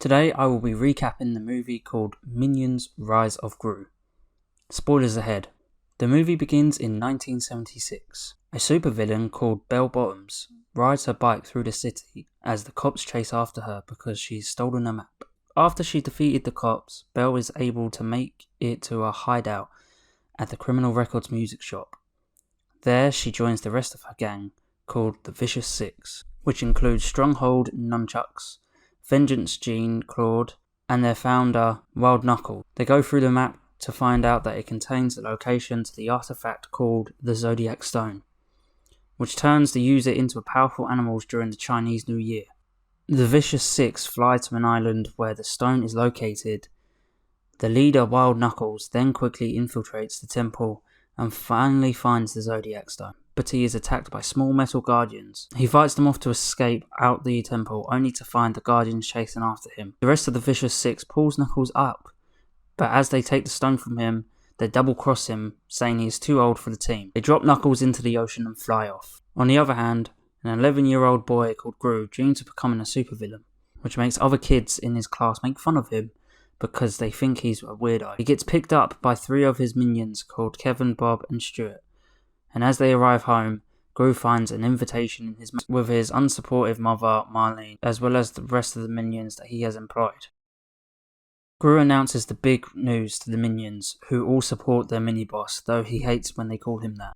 Today I will be recapping the movie called Minions Rise of Gru. Spoilers ahead. The movie begins in 1976. A supervillain called Bell Bottoms rides her bike through the city as the cops chase after her because she's stolen a map. After she defeated the cops, Bell is able to make it to a hideout at the Criminal Records music shop. There she joins the rest of her gang called the Vicious Six, which includes Stronghold Nunchucks, Vengeance Jean Claude, and their founder, Wild Knuckle. They go through the map to find out that it contains the location to the artifact called the Zodiac Stone, which turns the user into powerful animals during the Chinese New Year. The Vicious Six fly to an island where the stone is located. The leader, Wild Knuckles, then quickly infiltrates the temple and finally finds the Zodiac Stone, but he is attacked by small metal guardians. He fights them off to escape out the temple, only to find the guardians chasing after him. The rest of the Vicious Six pulls Knuckles up, but as they take the stone from him, they double cross him, saying he is too old for the team. They drop Knuckles into the ocean and fly off. On the other hand, an 11-year-old boy called Gru dreams of becoming a supervillain, which makes other kids in his class make fun of him because they think he's a weirdo. He gets picked up by 3 of his minions called Kevin, Bob and Stuart, and as they arrive home, Gru finds an invitation in with his unsupportive mother Marlene, as well as the rest of the minions that he has employed. Gru announces the big news to the minions, who all support their mini-boss, though he hates when they call him that.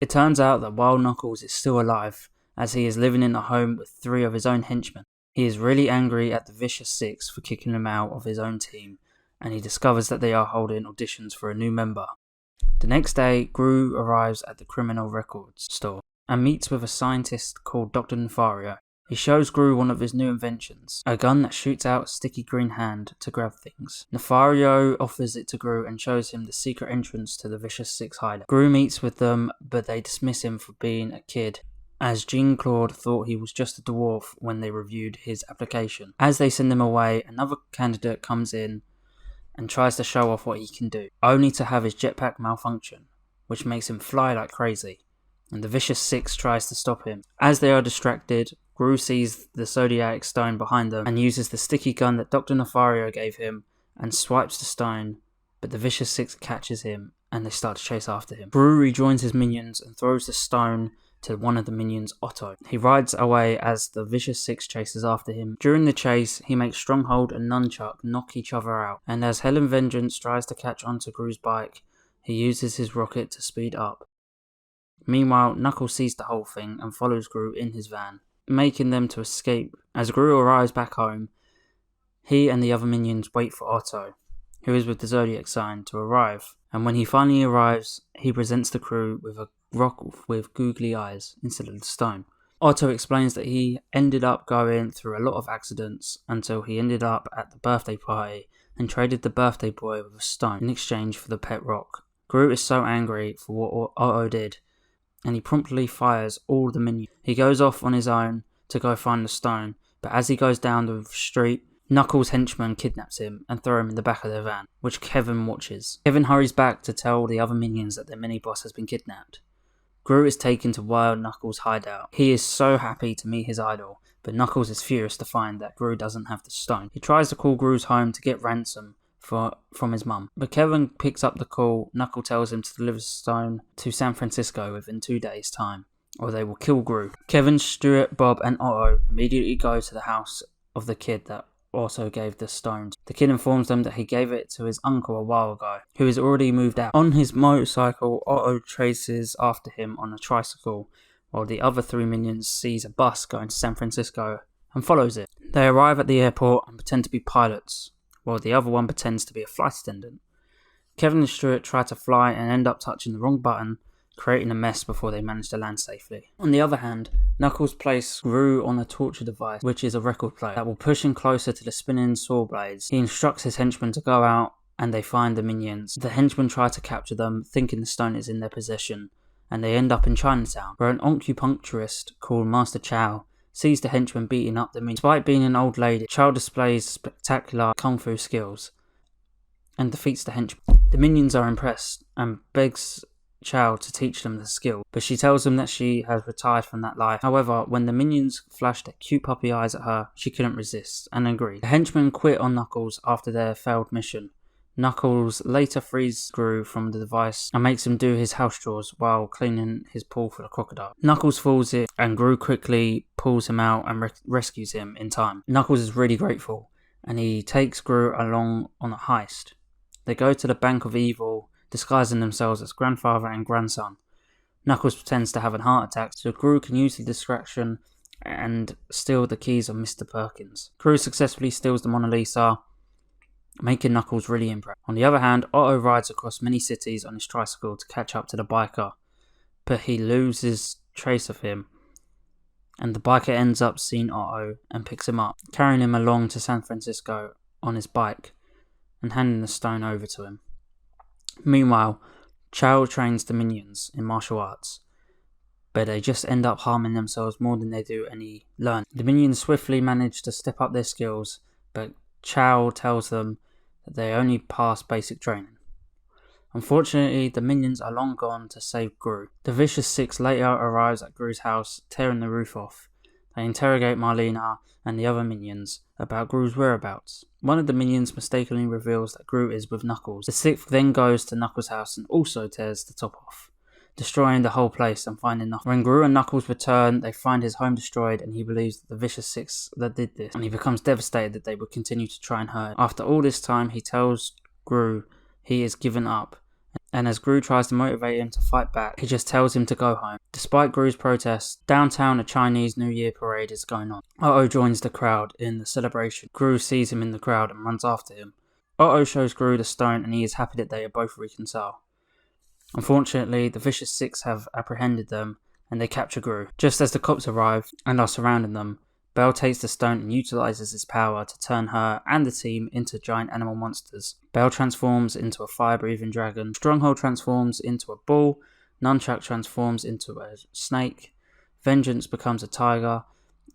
It turns out that Wild Knuckles is still alive, as he is living in a home with 3 of his own henchmen. He is really angry at the Vicious Six for kicking him out of his own team, and he discovers that they are holding auditions for a new member. The next day, Gru arrives at the Criminal Records store and meets with a scientist called Dr. Nefario. He shows Gru one of his new inventions, a gun that shoots out a sticky green hand to grab things. Nefario offers it to Gru and shows him the secret entrance to the Vicious Six hideout. Gru meets with them, but they dismiss him for being a kid, as Jean Claude thought he was just a dwarf when they reviewed his application. As they send him away, another candidate comes in and tries to show off what he can do, only to have his jetpack malfunction, which makes him fly like crazy, and the Vicious Six tries to stop him. As they are distracted, Gru sees the Zodiac Stone behind them and uses the sticky gun that Dr. Nefario gave him and swipes the stone, but the Vicious Six catches him and they start to chase after him. Gru rejoins his minions and throws the stone to one of the minions, Otto. He rides away as the Vicious Six chases after him. During the chase, he makes Stronghold and Nunchuck knock each other out, and as Helen Vengeance tries to catch onto Gru's bike, he uses his rocket to speed up. Meanwhile, Knuckles sees the whole thing and follows Gru in his van, making them to escape. As Gru arrives back home, he and the other minions wait for Otto, who is with the Zodiac sign, to arrive, and when he finally arrives, he presents the crew with a rock with googly eyes instead of the stone. Otto explains that he ended up going through a lot of accidents until he ended up at the birthday party and traded the birthday boy with a stone in exchange for the pet rock. Gru is so angry for what Otto did, and he promptly fires all the minions. He goes off on his own to go find the stone, but as he goes down the street, Knuckles' henchman kidnaps him and throw him in the back of their van, which Kevin watches. Kevin hurries back to tell the other minions that their mini-boss has been kidnapped. Gru is taken to Wild Knuckles' hideout. He is so happy to meet his idol, but Knuckles is furious to find that Gru doesn't have the stone. He tries to call Gru's home to get ransom from his mum, but Kevin picks up the call. Knuckles tells him to deliver the stone to San Francisco within 2 days' time, or they will kill Gru. Kevin, Stuart, Bob and Otto immediately go to the house of the kid that also gave the stones. The kid informs them that he gave it to his uncle a while ago, who has already moved out. On his motorcycle, Otto chases after him on a tricycle, while the other 3 minions sees a bus going to San Francisco and follows it. They arrive at the airport and pretend to be pilots, while the other one pretends to be a flight attendant. Kevin and Stuart try to fly and end up touching the wrong button, creating a mess before they manage to land safely. On the other hand, Knuckles places Gru on a torture device, which is a record player, that will push him closer to the spinning saw blades. He instructs his henchmen to go out and they find the minions. The henchmen try to capture them, thinking the stone is in their possession, and they end up in Chinatown, where an acupuncturist called Master Chow sees the henchmen beating up the minions. Despite being an old lady, Chow displays spectacular kung fu skills and defeats the henchmen. The minions are impressed and begs Chow to teach them the skill, but she tells them that she has retired from that life. However, when the minions flashed their cute puppy eyes at her, she couldn't resist and agreed. The henchmen quit on Knuckles after their failed mission. Knuckles later frees Gru from the device and makes him do his house chores while cleaning his pool for the crocodile. Knuckles falls it and Gru quickly pulls him out and rescues him in time. Knuckles is really grateful and he takes Gru along on a heist. They go to the Bank of Evil, disguising themselves as grandfather and grandson. Knuckles pretends to have a heart attack so Gru can use the distraction and steal the keys of Mr. Perkins. Gru successfully steals the Mona Lisa, making Knuckles really impressed. On the other hand, Otto rides across many cities on his tricycle to catch up to the biker, but he loses trace of him, and the biker ends up seeing Otto and picks him up, carrying him along to San Francisco on his bike and handing the stone over to him. Meanwhile, Chow trains the minions in martial arts, but they just end up harming themselves more than they do any learning. The minions swiftly manage to step up their skills, but Chow tells them that they only pass basic training. Unfortunately, the minions are long gone to save Gru. The Vicious Six later arrives at Gru's house, tearing the roof off. They interrogate Marlena and the other minions about Gru's whereabouts. One of the minions mistakenly reveals that Gru is with Knuckles. The sixth then goes to Knuckles' house and also tears the top off, destroying the whole place and finding Knuckles. When Gru and Knuckles return, they find his home destroyed and he believes that the Vicious Six that did this, and he becomes devastated that they would continue to try and hurt him. After all this time, he tells Gru he is given up, and as Gru tries to motivate him to fight back, he just tells him to go home. Despite Gru's protests, downtown a Chinese New Year parade is going on. Otto joins the crowd in the celebration. Gru sees him in the crowd and runs after him. Otto shows Gru the stone and he is happy that they are both reconciled. Unfortunately, the Vicious Six have apprehended them and they capture Gru. Just as the cops arrive and are surrounding them, Belle takes the stone and utilizes its power to turn her and the team into giant animal monsters. Belle transforms into a fire-breathing dragon, Stronghold transforms into a bull, Nunchuck transforms into a snake, Vengeance becomes a tiger,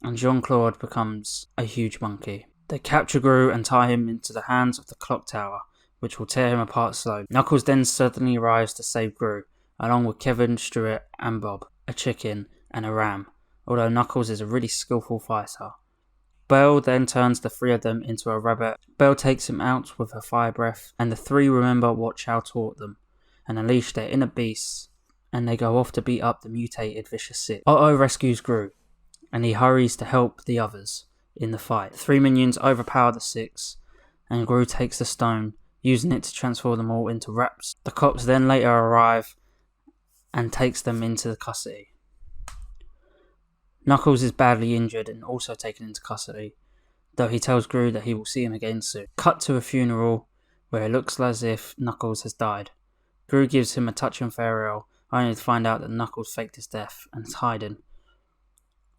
and Jean-Claude becomes a huge monkey. They capture Gru and tie him into the hands of the clock tower, which will tear him apart slowly. Knuckles then suddenly arrives to save Gru, along with Kevin, Stuart and Bob, a chicken and a ram, although Knuckles is a really skillful fighter. Belle then turns the three of them into a rabbit. Belle takes him out with her fire breath, and the three remember what Chow taught them, and unleash their inner beasts, and they go off to beat up the mutated Vicious Six. Otto rescues Gru, and he hurries to help the others in the fight. The three minions overpower the six, and Gru takes the stone, using it to transform them all into rats. The cops then later arrive and takes them into custody. Knuckles is badly injured and also taken into custody, though he tells Gru that he will see him again soon. Cut to a funeral where it looks as if Knuckles has died. Gru gives him a touching farewell, only to find out that Knuckles faked his death and is hiding.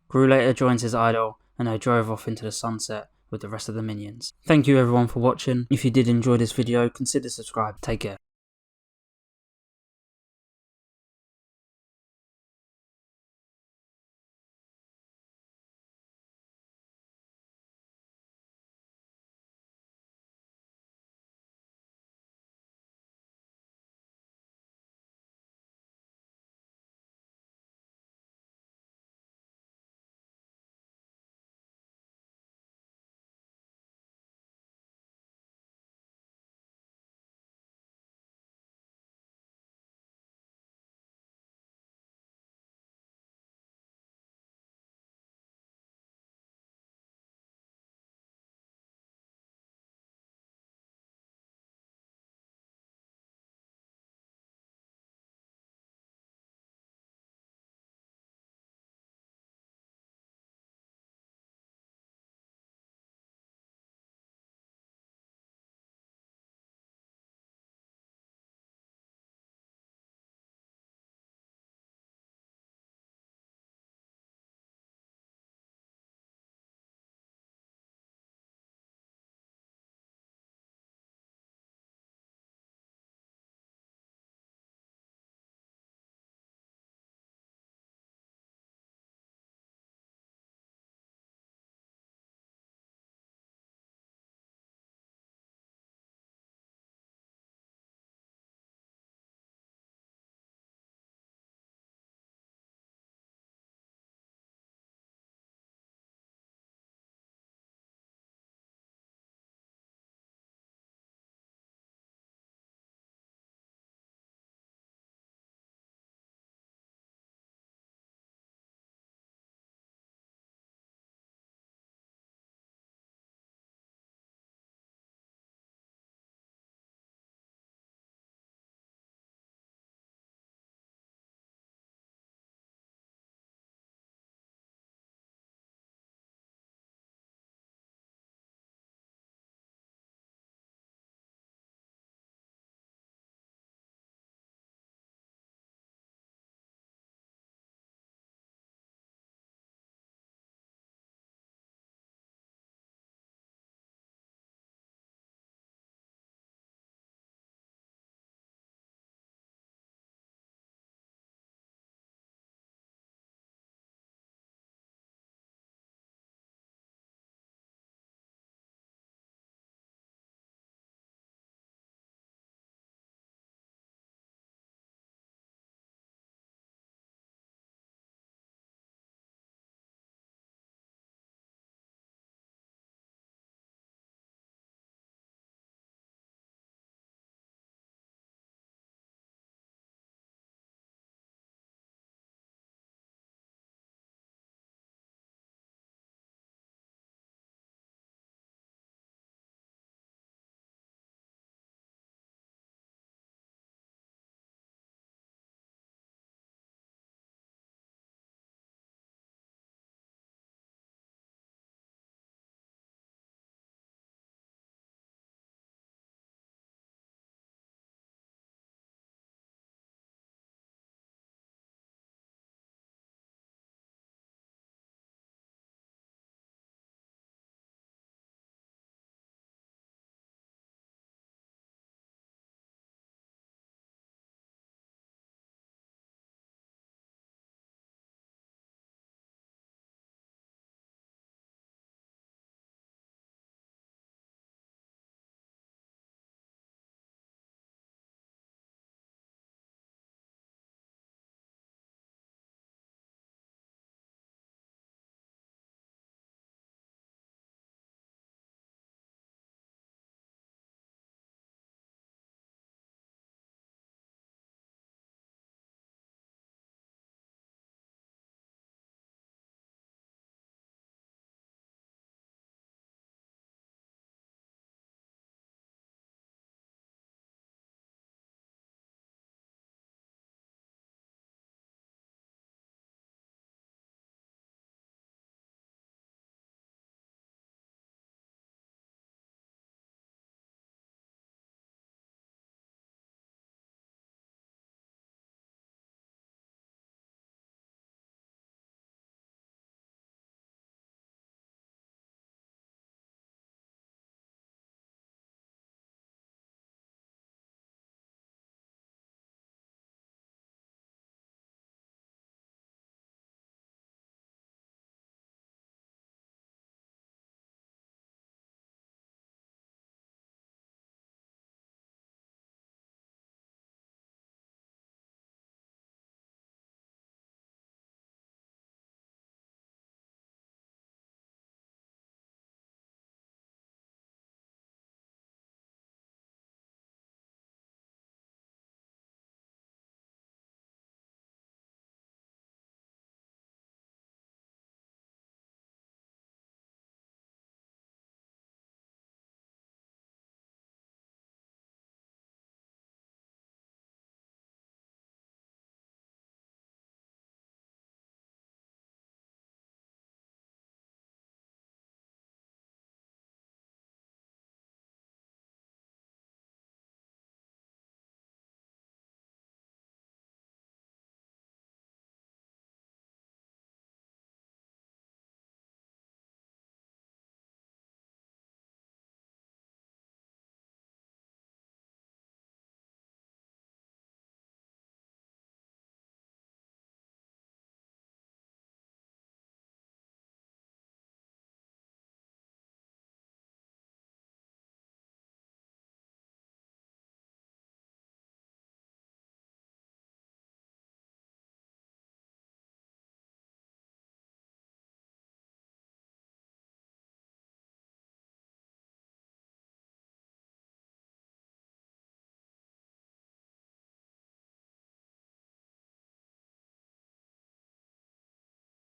Gru later joins his idol and they drove off into the sunset with the rest of the minions. Thank you everyone for watching. If you did enjoy this video, consider subscribing. Take care.